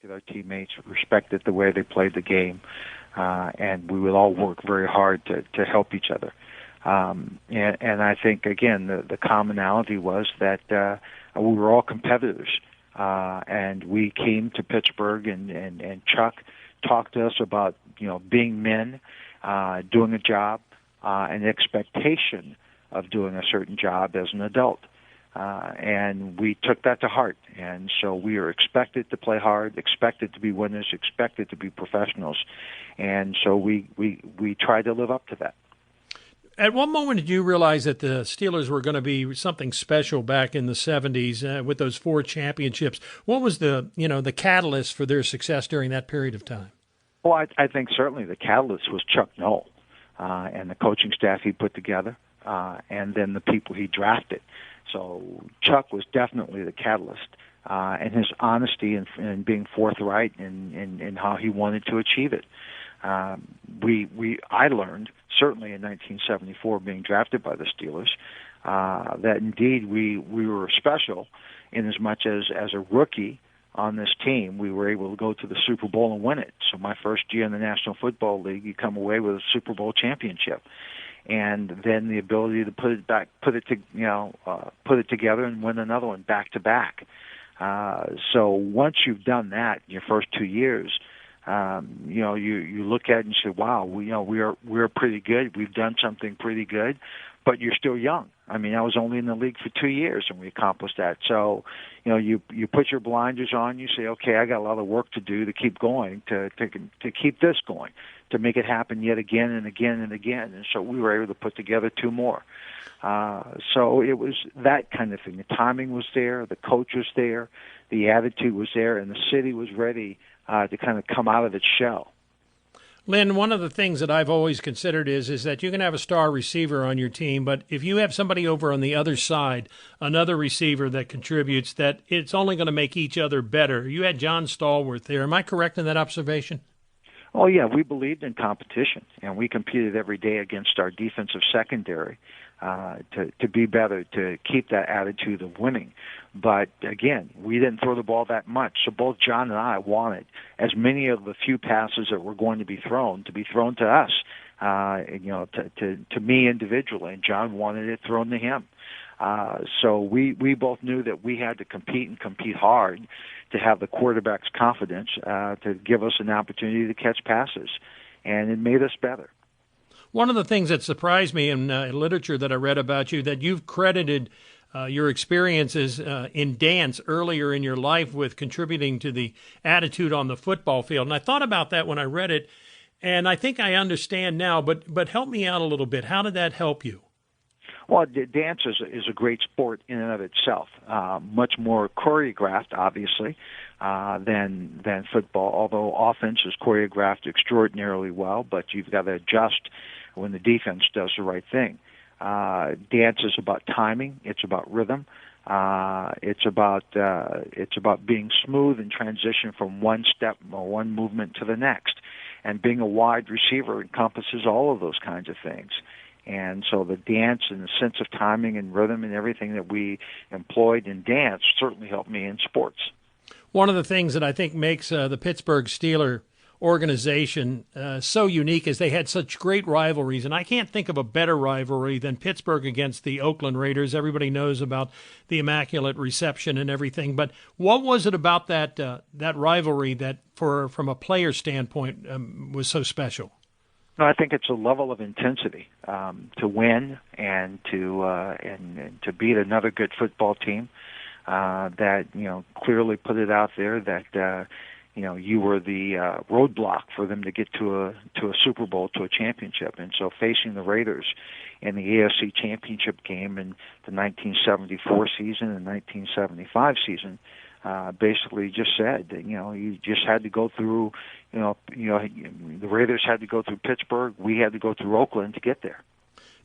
respected our teammates, respected the way they played the game, and we would all work very hard to help each other. And I think, again, the commonality was that we were all competitors, and we came to Pittsburgh, and Chuck talked to us about, being men, doing a job, and the expectation of doing a certain job as an adult. And we took that to heart. And so we are expected to play hard, expected to be winners, expected to be professionals. And so we tried to live up to that. At what moment did you realize that the Steelers were going to be something special back in the 70s with those 4 championships? What was the catalyst for their success during that period of time? Well, I think certainly the catalyst was Chuck Noll and the coaching staff he put together, and then the people he drafted. So Chuck was definitely the catalyst, and his honesty and being forthright in how he wanted to achieve it. I learned, certainly in 1974, being drafted by the Steelers, that indeed we were special in as much as a rookie on this team, we were able to go to the Super Bowl and win it. So my first year in the National Football League, you come away with a Super Bowl championship, and then the ability to put it together and win another one back to back. So once you've done that in your first 2 years, you look at it and say, wow, we're pretty good. We've done something pretty good, but you're still young. I mean, I was only in the league for 2 years and we accomplished that. So, you put your blinders on, you say, okay, I got a lot of work to do to keep going, to keep this going, to make it happen yet again and again and again. And so we were able to put together 2 more. So it was that kind of thing. The timing was there, the coach was there, the attitude was there, and the city was ready to kind of come out of its shell. Lynn, one of the things that I've always considered is that you can have a star receiver on your team, but if you have somebody over on the other side, another receiver that contributes, that it's only going to make each other better. You had John Stallworth there. Am I correct in that observation? Oh, yeah, we believed in competition, and we competed every day against our defensive secondary to be better, to keep that attitude of winning. But, again, we didn't throw the ball that much. So both John and I wanted as many of the few passes that were going to be thrown to us, to me individually. And John wanted it thrown to him. So we both knew that we had to compete and compete hard to have the quarterback's confidence to give us an opportunity to catch passes. And it made us better. One of the things that surprised me in literature that I read about you, that you've credited your experiences in dance earlier in your life with contributing to the attitude on the football field. And I thought about that when I read it, and I think I understand now, but help me out a little bit. How did that help you? Well, dance is a great sport in and of itself, much more choreographed, obviously, than football, although offense is choreographed extraordinarily well, but you've got to adjust when the defense does the right thing. Dance is about timing. It's about rhythm. It's about being smooth in transition from one step or one movement to the next. And being a wide receiver encompasses all of those kinds of things. And so the dance and the sense of timing and rhythm and everything that we employed in dance certainly helped me in sports. One of the things that I think makes the Pittsburgh Steelers organization so unique is they had such great rivalries, and I can't think of a better rivalry than Pittsburgh against the Oakland Raiders. Everybody knows about the Immaculate Reception and everything, but what was it about that rivalry that, from a player standpoint, was so special? No, I think it's a level of intensity to win and to beat another good football team that clearly put it out there that you were the roadblock for them to get to a Super Bowl, to a championship. And so facing the Raiders in the AFC Championship game in the 1974 season and 1975 season basically just said that, you just had to go through, the Raiders had to go through Pittsburgh, we had to go through Oakland to get there.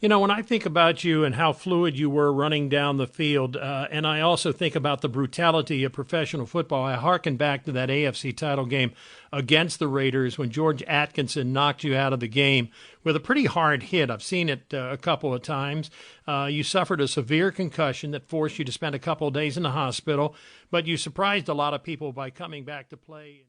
When I think about you and how fluid you were running down the field, and I also think about the brutality of professional football, I hearken back to that AFC title game against the Raiders when George Atkinson knocked you out of the game with a pretty hard hit. I've seen it a couple of times. You suffered a severe concussion that forced you to spend a couple of days in the hospital, but you surprised a lot of people by coming back to play.